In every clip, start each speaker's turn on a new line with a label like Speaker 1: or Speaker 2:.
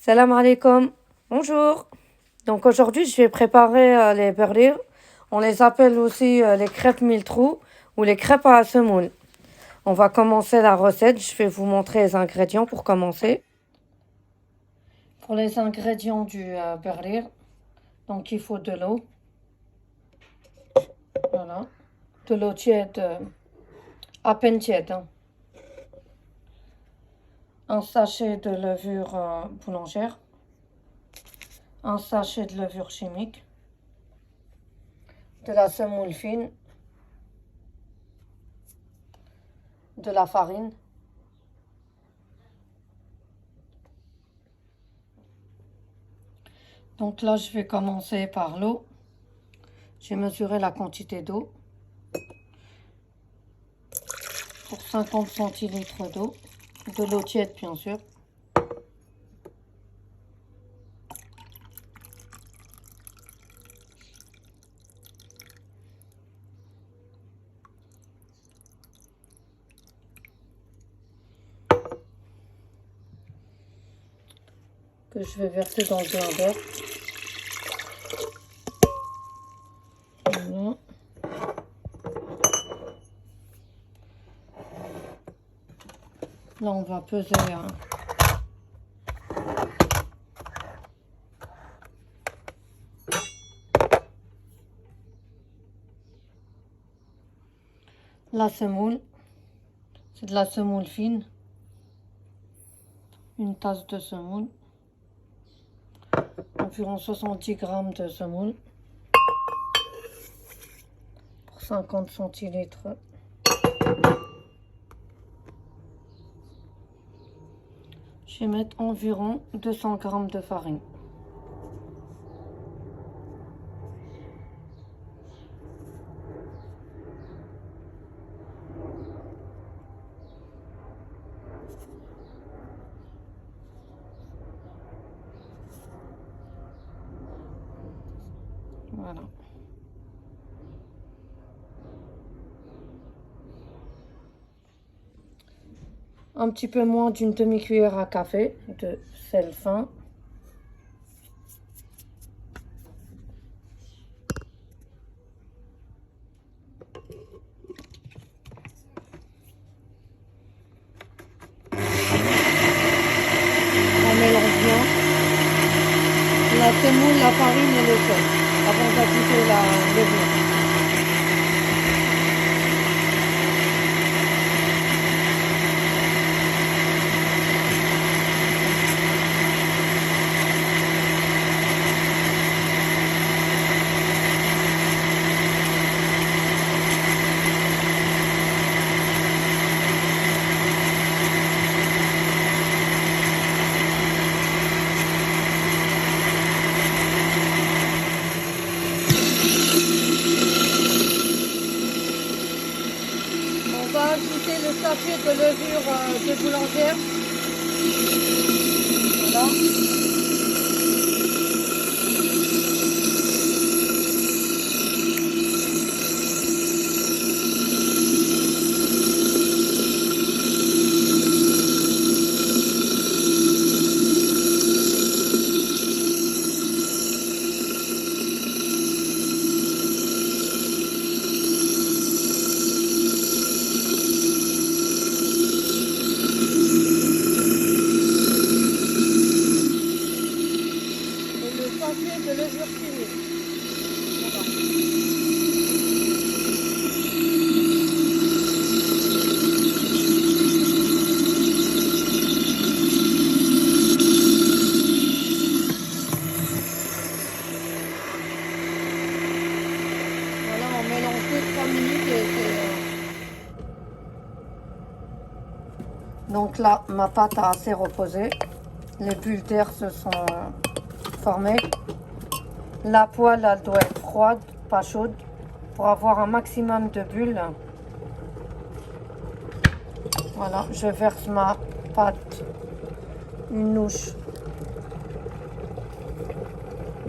Speaker 1: Salam alaikum. Bonjour. Donc aujourd'hui, je vais préparer les berlines. On les appelle aussi les crêpes mille trous ou les crêpes à la semoule. On va commencer la recette. Je vais vous montrer les ingrédients pour commencer. Pour les ingrédients du berlin, donc il faut de l'eau. Voilà. De l'eau tiède, à peine tiède. Un sachet de levure boulangère. Un sachet de levure chimique. De la semoule fine. De la farine. Donc là, je vais commencer par l'eau. J'ai mesuré la quantité d'eau. Pour 50 centilitres d'eau. De l'eau tiède, bien sûr. Que je vais verser dans le blender. Voilà. Là, on va peser la semoule. C'est de la semoule fine. Une tasse de semoule. Environ 70 grammes de semoule. Pour 50 centilitres. Je vais mettre environ 200 grammes de farine. Voilà. Un petit peu moins d'une demi-cuillère à café de sel fin. On mélange bien la semoule, la farine et le sel avant d'ajouter la levure. On va ajouter le sachet de levure de boulangère. Voilà. De levure chimique. Voilà, on mélange 2-3 minutes et donc là, ma pâte a assez reposé. Les bulles d'air se sont formées. La poêle, elle doit être froide, pas chaude, pour avoir un maximum de bulles. Voilà, je verse ma pâte, une louche,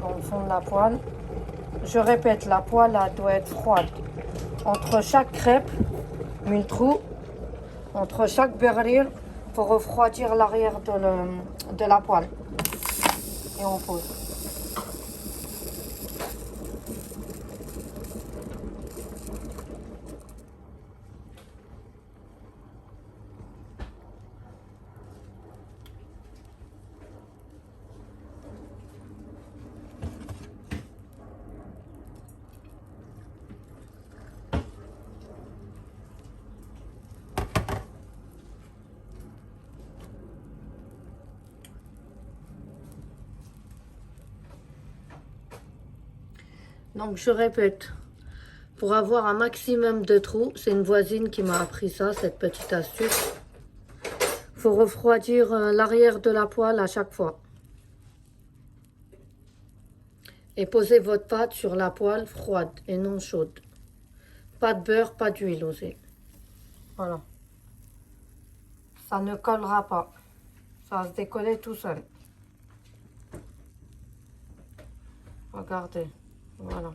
Speaker 1: dans le fond de la poêle. Je répète, la poêle, elle doit être froide. Entre chaque crêpe, mille trous, entre chaque berlin, pour refroidir l'arrière de la poêle. et on pose. Donc je répète, pour avoir un maximum de trous, c'est une voisine qui m'a appris ça, cette petite astuce. Il faut refroidir l'arrière de la poêle à chaque fois. Et posez votre pâte sur la poêle froide et non chaude. Pas de beurre, pas d'huile aussi. Voilà. Ça ne collera pas. Ça va se décoller tout seul. Regardez. Voilà.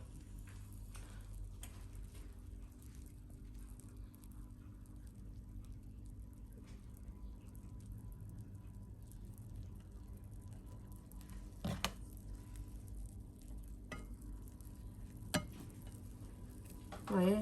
Speaker 1: Vous voyez?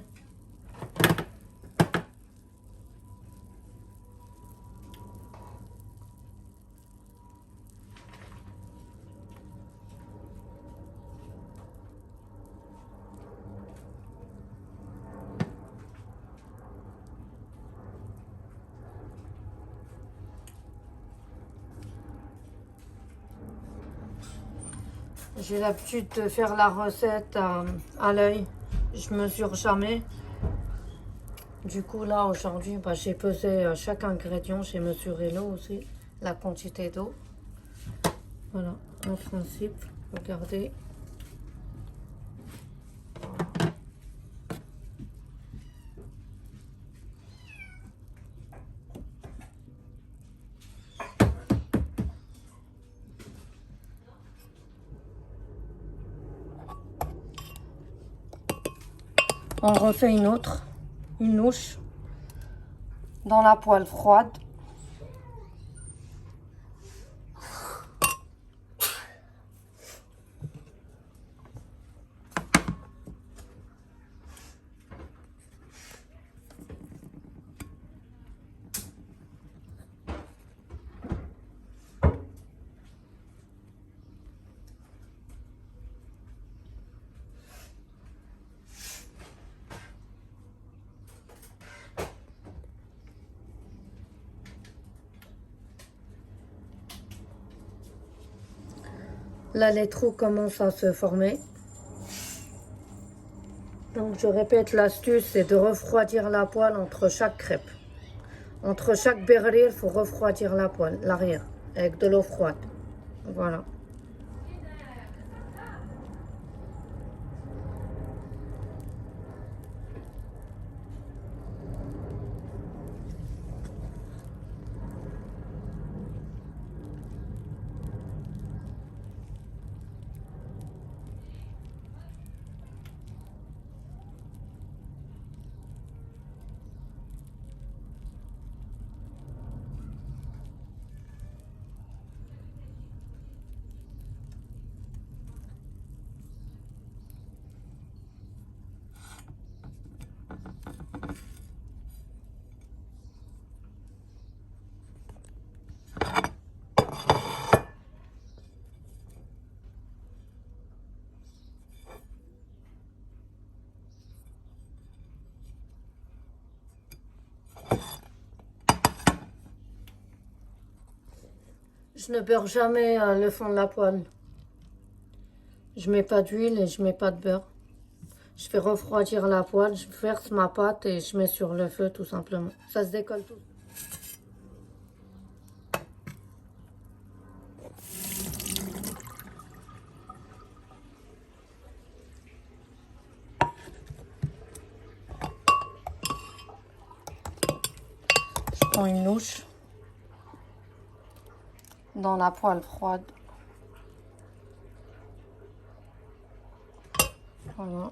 Speaker 1: J'ai l'habitude de faire la recette à l'œil. Je mesure jamais. Du coup, là, aujourd'hui, j'ai pesé chaque ingrédient. J'ai mesuré l'eau aussi, la quantité d'eau. Voilà, en principe, regardez. On refait une autre, une louche dans la poêle froide. Là, les trous commencent à se former. Donc, je répète, l'astuce, c'est de refroidir la poêle entre chaque crêpe. Entre chaque berrire, il faut refroidir la poêle, l'arrière, avec de l'eau froide. Voilà. Je ne beurre jamais le fond de la poêle. Je mets pas d'huile et je mets pas de beurre. Je fais refroidir la poêle, je verse ma pâte et je mets sur le feu tout simplement. Ça se décolle tout. Je prends une louche dans la poêle froide. Voilà.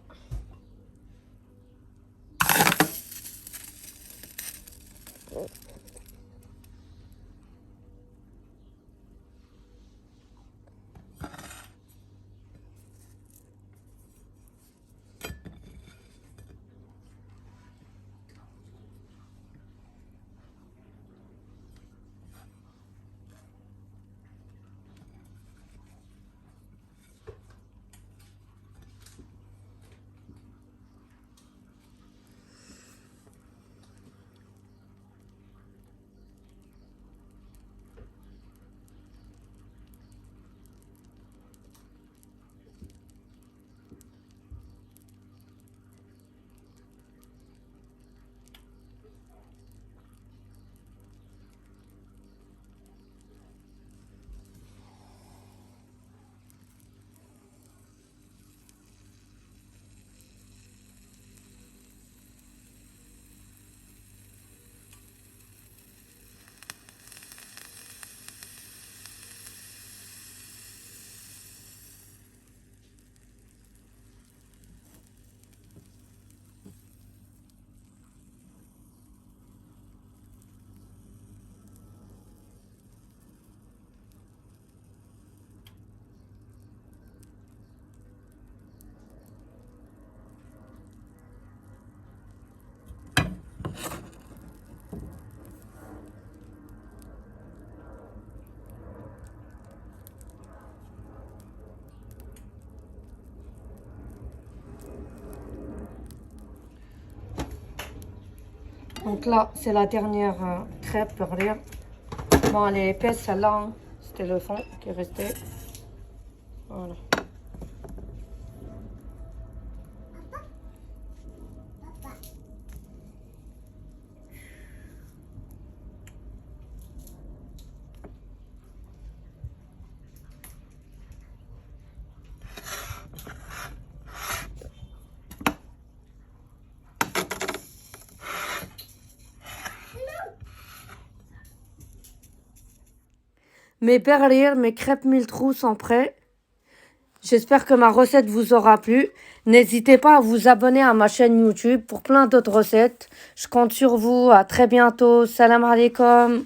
Speaker 1: Donc là, c'est la dernière crêpe perlir. Bon, elle est épaisse celle-là, hein. C'était le fond qui est resté. Voilà. Mes perliers, mes crêpes mille trous sont prêts. J'espère que ma recette vous aura plu. N'hésitez pas à vous abonner à ma chaîne YouTube pour plein d'autres recettes. Je compte sur vous. À très bientôt. Salam alaikum.